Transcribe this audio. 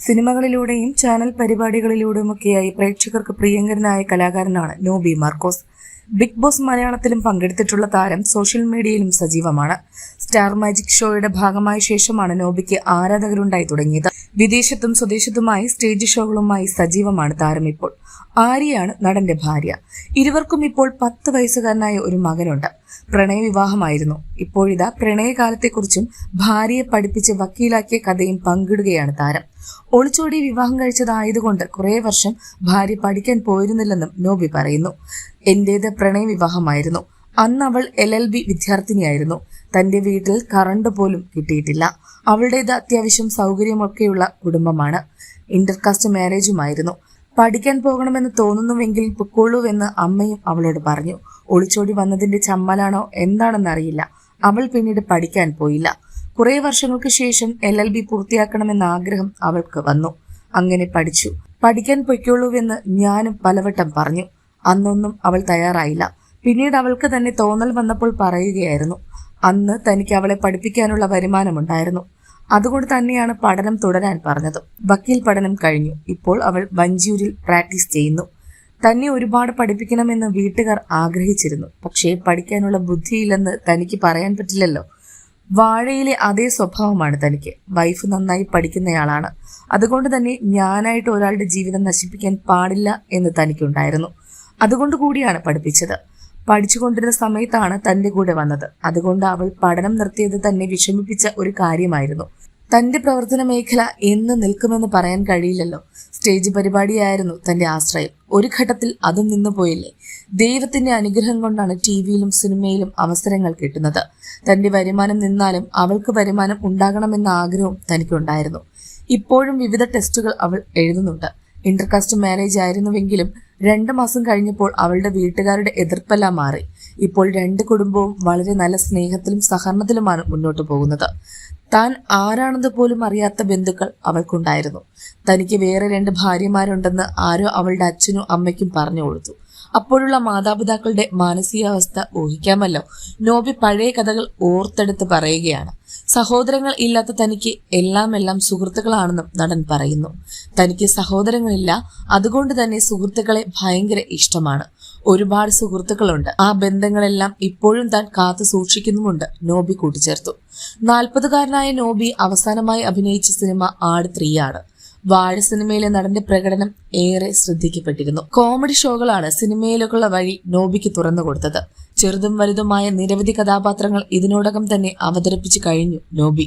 സിനിമകളിലൂടെയും channel പരിപാടികളിലൂടെയുമൊക്കെയായി പ്രേക്ഷകർക്ക് പ്രിയങ്കരനായ കലാകാരനാണ് നോബി മാർക്കോസ്. ബിഗ് ബോസ് മലയാളത്തിലും പങ്കെടുത്തിട്ടുള്ള താരം സോഷ്യൽ മീഡിയയിലും സജീവമാണ്. സ്റ്റാർ മാജിക് ഷോയുടെ ഭാഗമായ ശേഷമാണ് നോബിക്ക് ആരാധകരുണ്ടായി തുടങ്ങിയത്. വിദേശത്തും സ്വദേശത്തുമായി സ്റ്റേജ് ഷോകളുമായി സജീവമാണ് താരം ഇപ്പോൾ. ആര്യയാണ് നടന്റെ ഭാര്യ. ഇരുവർക്കും ഇപ്പോൾ 10 വയസ്സുകാരനായ ഒരു മകനുണ്ട്. പ്രണയവിവാഹമായിരുന്നു. ഇപ്പോഴിതാ പ്രണയകാലത്തെക്കുറിച്ചും ഭാര്യയെ പഠിപ്പിച്ച് വക്കീലാക്കിയ കഥയും പങ്കിടുകയാണ് താരം. ഒളിച്ചോടി വിവാഹം കഴിച്ചതായതുകൊണ്ട് കുറെ വർഷം ഭാര്യ പഠിക്കാൻ പോയിരുന്നില്ലെന്നും നോബി പറയുന്നു. എന്റേത് പ്രണയവിവാഹമായിരുന്നു. അന്ന് അവൾ LLB വിദ്യാർത്ഥിനിയായിരുന്നു. തന്റെ വീട്ടിൽ കറണ്ട് പോലും കിട്ടിയിട്ടില്ല. അവളുടേത് അത്യാവശ്യം സൗകര്യമൊക്കെയുള്ള കുടുംബമാണ്. ഇന്റർകാസ്റ്റ് മാരേജുമായിരുന്നു. പഠിക്കാൻ പോകണമെന്ന് തോന്നുന്നുവെങ്കിൽ പൊക്കോളൂവെന്ന് അമ്മയും അവളോട് പറഞ്ഞു. ഒളിച്ചോടി വന്നതിന്റെ ചമ്മലാണോ എന്താണെന്നറിയില്ല. അവൾ പിന്നീട് പഠിക്കാൻ പോയില്ല. കുറെ വർഷങ്ങൾക്ക് ശേഷം LLB പൂർത്തിയാക്കണമെന്ന ആഗ്രഹം അവൾക്ക് വന്നു. അങ്ങനെ പഠിച്ചു. പഠിക്കാൻ പൊയ്ക്കോളൂവെന്ന് ഞാനും പലവട്ടം പറഞ്ഞു. അന്നൊന്നും അവൾ തയ്യാറായില്ല. പിന്നീട് അവൾക്ക് തന്നെ തോന്നൽ വന്നപ്പോൾ പറയുകയായിരുന്നു. അന്ന് തനിക്ക് അവളെ പഠിപ്പിക്കാനുള്ള വരുമാനമുണ്ടായിരുന്നു. അതുകൊണ്ട് തന്നെയാണ് പഠനം തുടരാൻ പറഞ്ഞത്. വക്കീൽ പഠനം കഴിഞ്ഞു. ഇപ്പോൾ അവൾ ബഞ്ചൂരിൽ പ്രാക്ടീസ് ചെയ്യുന്നു. തന്നെ ഒരുപാട് പഠിപ്പിക്കണമെന്ന് വീട്ടുകാർ ആഗ്രഹിച്ചിരുന്നു. പക്ഷേ പഠിക്കാനുള്ള ബുദ്ധിയില്ലെന്ന് തനിക്ക് പറയാൻ പറ്റില്ലല്ലോ. വാഴയിലെ അതേ സ്വഭാവമാണ് തനിക്ക്. വൈഫ് നന്നായി പഠിക്കുന്നയാളാണ്. അതുകൊണ്ട് തന്നെ ഞാനായിട്ട് ഒരാളുടെ ജീവിതം നശിപ്പിക്കാൻ പാടില്ല എന്ന് തനിക്കുണ്ടായിരുന്നു. അതുകൊണ്ട് കൂടിയാണ് പഠിപ്പിച്ചത്. പഠിച്ചുകൊണ്ടിരുന്ന സമയത്താണ് തന്റെ കൂടെ വന്നത്. അതുകൊണ്ട് അവൾ പഠനം നിർത്തിയത് തന്നെ വിഷമിപ്പിച്ച ഒരു കാര്യമായിരുന്നു. തന്റെ പ്രവർത്തന മേഖല എന്ന് നിൽക്കുമെന്ന് പറയാൻ കഴിയില്ലല്ലോ. സ്റ്റേജ് പരിപാടിയായിരുന്നു തന്റെ ആശ്രയം. ഒരു ഘട്ടത്തിൽ അതും നിന്നുപോയില്ലേ. ദൈവത്തിന്റെ അനുഗ്രഹം കൊണ്ടാണ് ടിവിയിലും സിനിമയിലും അവസരങ്ങൾ കിട്ടുന്നത്. തന്റെ വരുമാനം നിന്നാലും അവൾക്ക് വരുമാനം ഉണ്ടാകണമെന്ന ആഗ്രഹവും തനിക്കുണ്ടായിരുന്നു. ഇപ്പോഴും വിവിധ ടെസ്റ്റുകൾ അവൾ എഴുതുന്നുണ്ട്. ഇന്റർകാസ്റ്റ് മാരേജ് ആയിരുന്നുവെങ്കിലും 2 മാസം കഴിഞ്ഞപ്പോൾ അവളുടെ വീട്ടുകാരുടെ എതിർപ്പെല്ലാം മാറി. ഇപ്പോൾ 2 കുടുംബവും വളരെ നല്ല സ്നേഹത്തിലും സഹകരണത്തിലുമാണ് മുന്നോട്ട് പോകുന്നത്. താൻ ആരാണെന്ന് പോലും അറിയാത്ത ബന്ധുക്കൾ അവൾക്കുണ്ടായിരുന്നു. തനിക്ക് വേറെ 2 ഭാര്യമാരുണ്ടെന്ന് ആരോ അവളുടെ അച്ഛനും അമ്മയ്ക്കും പറഞ്ഞു കൊടുത്തു. അപ്പോഴുള്ള മാതാപിതാക്കളുടെ മാനസികാവസ്ഥ ഊഹിക്കാമല്ലോ. നോബി പഴയ കഥകൾ ഓർത്തെടുത്ത് പറയുകയാണ്. സഹോദരങ്ങൾ ഇല്ലാത്ത തനിക്ക് എല്ലാം സുഹൃത്തുക്കളാണെന്നും നടൻ പറയുന്നു. തനിക്ക് സഹോദരങ്ങളില്ല. അതുകൊണ്ട് തന്നെ സുഹൃത്തുക്കളെ ഭയങ്കര ഇഷ്ടമാണ്. ഒരുപാട് സുഹൃത്തുക്കളുണ്ട്. ആ ബന്ധങ്ങളെല്ലാം ഇപ്പോഴും താൻ കാത്തു സൂക്ഷിക്കുന്നുമുണ്ട് നോബി കൂട്ടിച്ചേർത്തു. 40കാരനായ നോബി അവസാനമായി അഭിനയിച്ച സിനിമ ആട് 3 ആണ്. വാഴ സിനിമയിലെ നടന്റെ പ്രകടനം ഏറെ ശ്രദ്ധിക്കപ്പെട്ടിരുന്നു. കോമഡി ഷോകളാണ് സിനിമയിലേക്കുള്ള വഴി നോബിക്ക് തുറന്നു കൊടുത്തത്. ചെറുതും വലുതുമായ നിരവധി കഥാപാത്രങ്ങൾ ഇതിനോടകം തന്നെ അവതരിപ്പിച്ചു കഴിഞ്ഞു നോബി.